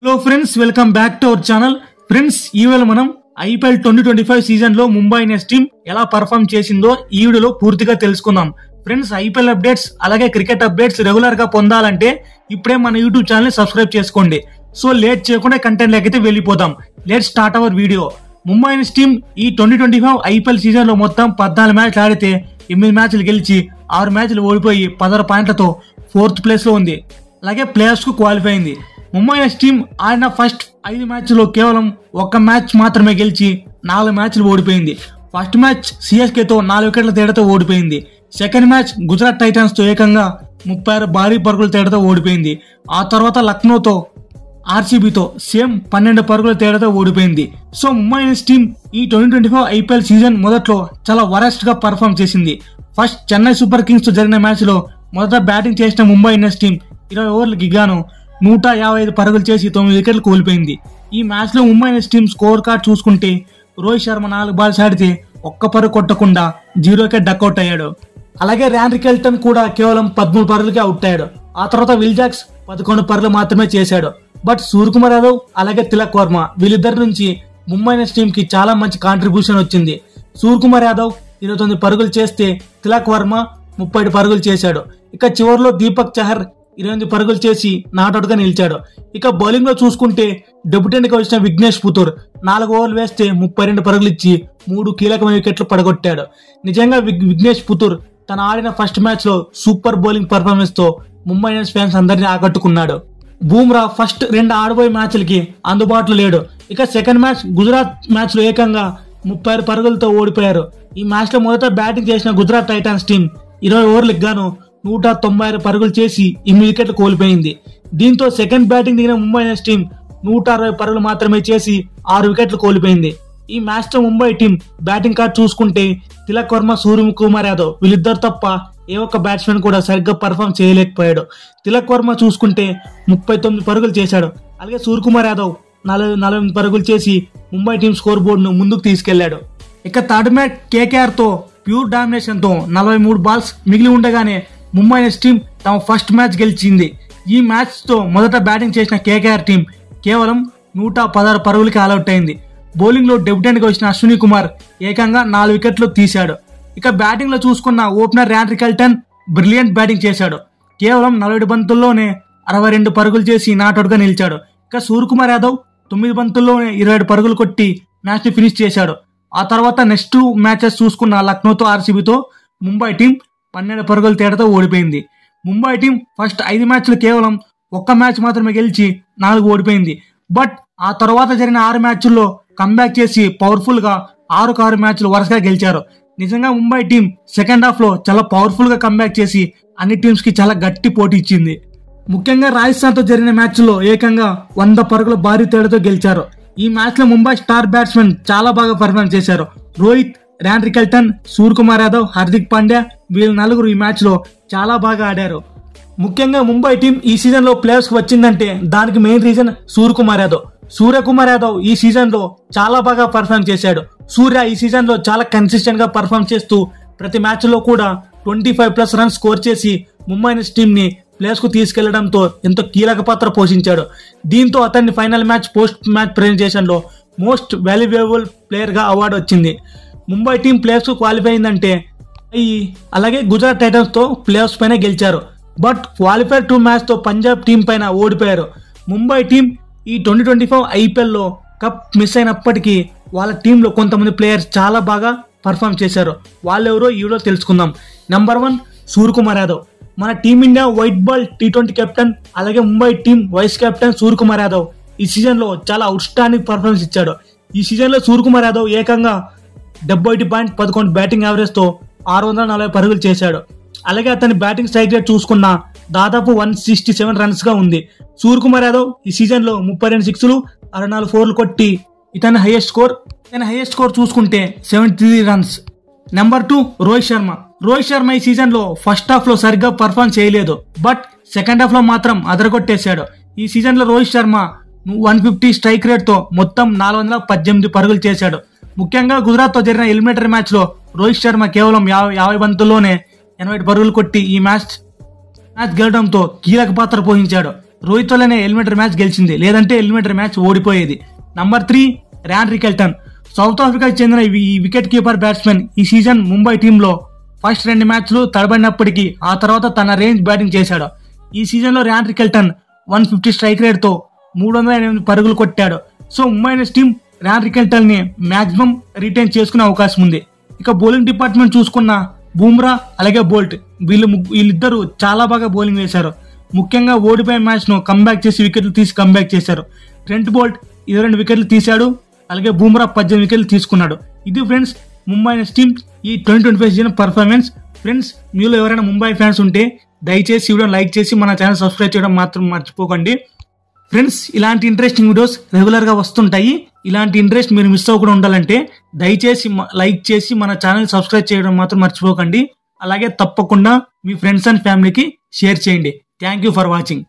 Hello friends, welcome back to our channel. Friends, ఈవేళ మనం IPL 2025 season లో Mumbai Indians team ఎలా పర్ఫామ్ చేసిందో ఈ వీడియోలో పూర్తిగా తెలుసుకుందాం. ఫ్రెండ్స్, ఐపీఎల్ అప్డేట్స్ అలాగే క్రికెట్ అప్డేట్స్ రెగ్యులర్ గా పొందాలంటే ఇప్పుడే మన యూట్యూబ్ ఛానల్ ని సబ్స్క్రైబ్ చేసుకోండి. సో లేట్ చేయకుండా కంటెంట్ లేకైతే వెళ్ళిపోదాం. Let start our video. Mumbai Indians team ఈ 2025 ఐపీఎల్ సీజన్ లో మొత్తం 14 మ్యాచ్లు ఆడితే 8 మ్యాచ్లు గెలిచి 6 మ్యాచ్లు ఓడిపోయి 16 పాయింట్లతో 4th ప్లేస్ లో ఉంది. అలాగే ప్లేఆఫ్స్ కు క్వాలిఫై అయింది. ముంబై ఇండియన్స్ టీం ఆడిన ఫస్ట్ 5 మ్యాచ్లో కేవలం 1 మ్యాచ్ మాత్రమే గెలిచి 4 మ్యాచ్లు ఓడిపోయింది. ఫస్ట్ మ్యాచ్ సిఎస్కేతో 4 వికెట్ల తేడాతో ఓడిపోయింది. సెకండ్ మ్యాచ్ గుజరాత్ టైటన్స్ తో ఏకంగా 36 భారీ పరుగుల తేడాతో ఓడిపోయింది. ఆ తర్వాత లక్నోతో ఆర్సీబీతో సేమ్ 12 పరుగుల తేడాతో ఓడిపోయింది. సో ముంబై ఇండియన్స్ టీం ఈ 2025 ఐపీఎల్ సీజన్ మొదట్లో చాలా వరస్ట్ గా పర్ఫామ్ చేసింది. ఫస్ట్ చెన్నై సూపర్ కింగ్స్ తో జరిగిన మ్యాచ్ లో మొదట బ్యాటింగ్ చేసిన ముంబై ఇండియన్స్ టీం 20 ఓవర్లకి గాను 155 పరుగులు చేసి 9 వికెట్లు కోల్పోయింది. ఈ మ్యాచ్ లో Mumbai Indians team score card చూసుకుంటే రోహిత్ శర్మ 4 బాల్స్ ఆడితే 1 పరుగు కొట్టకుండా 0 వికెట్ డక్అవుట్ అయ్యాడు. అలాగే ర్యాన్ రికెల్టన్ కూడా కేవలం 13 పరుగులకే అవుట్ అయ్యాడు. ఆ తర్వాత విల్ జాక్స్ 11 పరుగులు మాత్రమే చేశాడు. బట్ సూర్యకుమార్ యాదవ్ అలాగే తిలక్ వర్మ వీళ్ళిద్దరి నుంచి ముంబై ఇండియన్స్ టీం కి చాలా మంచి కాంట్రిబ్యూషన్ వచ్చింది. సూర్యకుమార్ యాదవ్ 29 పరుగులు చేస్తే తిలక్ వర్మ 37 పరుగులు చేశాడు. ఇక చివరిలో దీపక్ చహర్ 28 పరుగులు చేసి నాట్అవుట్ గా నిలిచాడు. ఇక బౌలింగ్ లో చూసుకుంటే డెబ్యూటెంట్ గా వచ్చిన విఘ్నేష్ పుతూర్ 4 ఓవర్లు వేస్తే 32 పరుగులు ఇచ్చి 3 కీలకమైన వికెట్లు పడగొట్టాడు. నిజంగా విఘ్నేష్ పుతూర్ తన ఆడిన ఫస్ట్ మ్యాచ్ లో సూపర్ బౌలింగ్ పర్ఫార్మెన్స్ తో ముంబై ఇండియన్స్ ఫ్యాన్స్ అందరినీ ఆకట్టుకున్నాడు. బూమ్రా ఫస్ట్ 2 ఆడబోయే మ్యాచ్లకి అందుబాటులో లేడు. ఇక సెకండ్ మ్యాచ్ గుజరాత్ మ్యాచ్ లో ఏకంగా 36 పరుగులతో ఓడిపోయారు. ఈ మ్యాచ్ లో మొదట బ్యాటింగ్ చేసిన గుజరాత్ టైటన్స్ టీం 20 ఓవర్లకు గాను 196 పరుగులు చేసి 8 వికెట్లు కోల్పోయింది. దీంతో సెకండ్ బ్యాటింగ్ దిగిన ముంబై ఇండియన్స్ టీం 160 పరుగులు మాత్రమే చేసి 6 వికెట్లు కోల్పోయింది. ఈ మ్యాచ్ లో ముంబై టీం బ్యాటింగ్ కార్డ్ చూసుకుంటే తిలక్ వర్మ, సూర్యకుమార్ యాదవ్ వీళ్ళిద్దరు తప్ప ఏ ఒక్క బ్యాట్స్మెన్ కూడా సరిగ్గా పర్ఫామ్ చేయలేకపోయాడు. తిలక్ వర్మ చూసుకుంటే 39 పరుగులు చేశాడు. అలాగే సూర్యకుమార్ యాదవ్ 48 పరుగులు చేసి ముంబై టీం స్కోర్ బోర్డు ను ముందుకు తీసుకెళ్లాడు. ఇక థర్డ్ మ్యాచ్ కేకేఆర్ తో ప్యూర్ డామినేషన్ తో 43 బాల్స్ మిగిలి ఉండగానే ముంబై ఇండియన్స్ టీం తమ ఫస్ట్ మ్యాచ్ గెలిచింది. ఈ మ్యాచ్ తో మొదట బ్యాటింగ్ చేసిన కేకేఆర్ టీం కేవలం 116 పరుగులకి ఆల్అౌట్ అయింది. బౌలింగ్ లో డెబ్యూటెంట్ గా వచ్చిన అశ్విని కుమార్ ఏకంగా 4 వికెట్లు తీశాడు. ఇక బ్యాటింగ్ లో చూసుకున్న opener Ryan Rickelton brilliant batting చేశాడు. కేవలం 47 బంతుల్లోనే 62 పరుగులు చేసి నాట్అవుట్ గా నిలిచాడు. ఇక సూర్యకుమార్ యాదవ్ 9 బంతుల్లోనే 27 పరుగులు కొట్టి మ్యాచ్ ని ఫినిష్ చేశాడు. ఆ తర్వాత నెక్స్ట్ మ్యాచెస్ చూసుకున్న లక్నోతో ఆర్సీబీతో ముంబై టీం 12 పరుగుల తేడాతో ఓడిపోయింది. ముంబై టీం ఫస్ట్ 5 మ్యాచ్లు కేవలం 1 మ్యాచ్ మాత్రమే గెలిచి 4 ఓడిపోయింది. బట్ ఆ తర్వాత జరిగిన 6 మ్యాచ్ల్లో కంబ్యాక్ చేసి పవర్ఫుల్ గా 6 మ్యాచ్లు వరుసగా గెలిచారు. నిజంగా ముంబై టీం సెకండ్ హాఫ్ లో చాలా పవర్ఫుల్ గా కంబ్యాక్ చేసి అన్ని టీమ్స్ కి చాలా గట్టి పోటీ ఇచ్చింది. ముఖ్యంగా రాజస్థాన్ తో జరిగిన మ్యాచ్ లో ఏకంగా 100 పరుగుల భారీ తేడాతో గెలిచారు. ఈ మ్యాచ్ లో ముంబై స్టార్ బ్యాట్స్మెన్ చాలా బాగా పర్ఫార్మ్ చేశారు. రోహిత్, ర్యాన్ రికెల్టన్, సూర్యకుమార్ యాదవ్, హార్దిక్ పాండ్యా వీళ్ళ నలుగురు ఈ మ్యాచ్ లో చాలా బాగా ఆడారు. ముఖ్యంగా ముంబై టీం ఈ సీజన్ లో ప్లేఆఫ్స్ కి వచ్చిందంటే దానికి మెయిన్ రీజన్ సూర్యకుమార్ యాదవ్ ఈ సీజన్ లో చాలా బాగా పర్ఫార్మ్ చేశాడు. సూర్య ఈ సీజన్ లో చాలా కన్సిస్టెంట్ గా పర్ఫార్మ్ చేస్తూ ప్రతి మ్యాచ్ లో కూడా 25+ రన్స్ స్కోర్ చేసి ముంబై ఇండియన్స్ టీం ని ప్లేస్ కు తీసుకెళ్లడంతో ఎంతో కీలక పాత్ర పోషించాడు. దీంతో అతన్ని final match post match presentation లో మోస్ట్ వాల్యుయబుల్ ప్లేయర్ గా అవార్డు వచ్చింది. ముంబై టీం ప్లేఆఫ్స్ కు క్వాలిఫై అయిందంటే అలాగే గుజరాత్ టైటన్స్ తో ప్లేఆఫ్స్ పైన గెలిచారు. బట్ క్వాలిఫైర్ 2 మ్యాచ్ తో పంజాబ్ టీం పైన ఓడిపోయారు. ముంబై టీం ఈ 2025 ఐపీఎల్ లో కప్ మిస్ అయినప్పటికీ వాళ్ళ టీంలో కొంతమంది ప్లేయర్స్ చాలా బాగా పర్ఫామ్ చేశారు. వాళ్ళెవరో ఈ వీడియో తెలుసుకుందాం. నెంబర్ 1 సూర్యకుమార్ యాదవ్. మన team India white ball T20 captain అలాగే Mumbai team vice captain Suryakumar Yadav ఈ సీజన్ లో చాలా అవుట్ స్టాండింగ్ పర్ఫార్మెన్స్ ఇచ్చాడు. ఈ సీజన్ లో సూర్యకుమార్ యాదవ్ ఏకంగా 71.11 బ్యాటింగ్ యావరేజ్ తో 640 పరుగులు చేశాడు. అలాగే అతని బ్యాటింగ్ స్ట్రైక్ రేట్ చూసుకున్న దాదాపు 167 రన్స్ గా ఉంది. సూర్యకుమార్ యాదవ్ ఈ సీజన్ లో 32 సిక్స్లు 64 ఫోర్లు కొట్టి ఇతని హైయెస్ట్ స్కోర్ చూసుకుంటే 73 రన్స్. నెంబర్ 2 రోహిత్ శర్మ ఈ సీజన్ లో ఫస్ట్ హాఫ్ లో సరిగ్గా పర్ఫార్మ్ చేయలేదు. బట్ సెకండ్ హాఫ్ లో మాత్రం అదరగొట్టేశాడు. ఈ సీజన్ లో రోహిత్ శర్మ 150 స్ట్రైక్ రేట్ తో మొత్తం 418 పరుగులు చేశాడు. ముఖ్యంగా గుజరాత్ తో జరిగిన ఎలిమినేటరీ మ్యాచ్ లో రోహిత్ శర్మ కేవలం 50 బంతుల్లోనే 80 పరుగులు కొట్టి ఈ మ్యాచ్ గెలవడంతో కీలక పాత్ర పోషించాడు. రోహిత్ వల్లనే ఎలిమినేటర్ మ్యాచ్ గెలిచింది, లేదంటే ఎలిమినేటర్ మ్యాచ్ ఓడిపోయేది. Number 3 Ryan Rickelton. సౌత్ ఆఫ్రికాకి చెందిన ఈ వికెట్ కీపర్ బ్యాట్స్మెన్ ఈ సీజన్ ముంబై టీంలో ఫస్ట్ 2 మ్యాచ్లు తడబడినప్పటికీ ఆ తర్వాత తన రేంజ్ బ్యాటింగ్ చేశాడు. ఈ సీజన్ లో ర్యాన్ రికెల్టన్ 150 స్ట్రైక్ రేట్ తో 308 పరుగులు కొట్టాడు. So Mumbai Indians team Ryan Rickelton ని మాక్సిమం రిటైన్ చేసుకునే అవకాశం ఉంది. ఇక బౌలింగ్ డిపార్ట్మెంట్ చూసుకున్న బూమ్రా అలాగే బోల్ట్ వీళ్ళిద్దరూ చాలా బాగా బౌలింగ్ వేశారు. ముఖ్యంగా ఓడిపోయే మ్యాచ్ ను కంబ్యాక్ చేసి వికెట్లు తీసి కంబ్యాక్ చేశారు. ట్రెంట్ బోల్ట్ 22 వికెట్లు తీశాడు, అలాగే బూమ్రా 18 వికెట్లు తీసుకున్నాడు. ఇది ఫ్రెండ్స్ ముంబై ఇండియన్స్ టీం ఈ 2025 సీజన్ పర్ఫార్మెన్స్. ఫ్రెండ్స్ మీలో ఎవరైనా ముంబై ఫ్యాన్స్ ఉంటే దయచేసి వీడియోని లైక్ చేసి మన ఛానల్ సబ్స్క్రైబ్ చేయడం మాత్రం మర్చిపోకండి. ఫ్రెండ్స్ ఇలాంటి ఇంట్రెస్టింగ్ వీడియోస్ రెగ్యులర్ గా వస్తుంటాయి. ఇలాంటి ఇంట్రెస్ట్ మీరు మిస్ అవ్వకుండా ఉండాలంటే దయచేసి లైక్ చేసి మన ఛానల్ సబ్స్క్రైబ్ చేయడం మాత్రం మర్చిపోకండి. అలాగే తప్పకుండా మీ ఫ్రెండ్స్ అండ్ ఫ్యామిలీకి షేర్ చేయండి. Thank you for watching.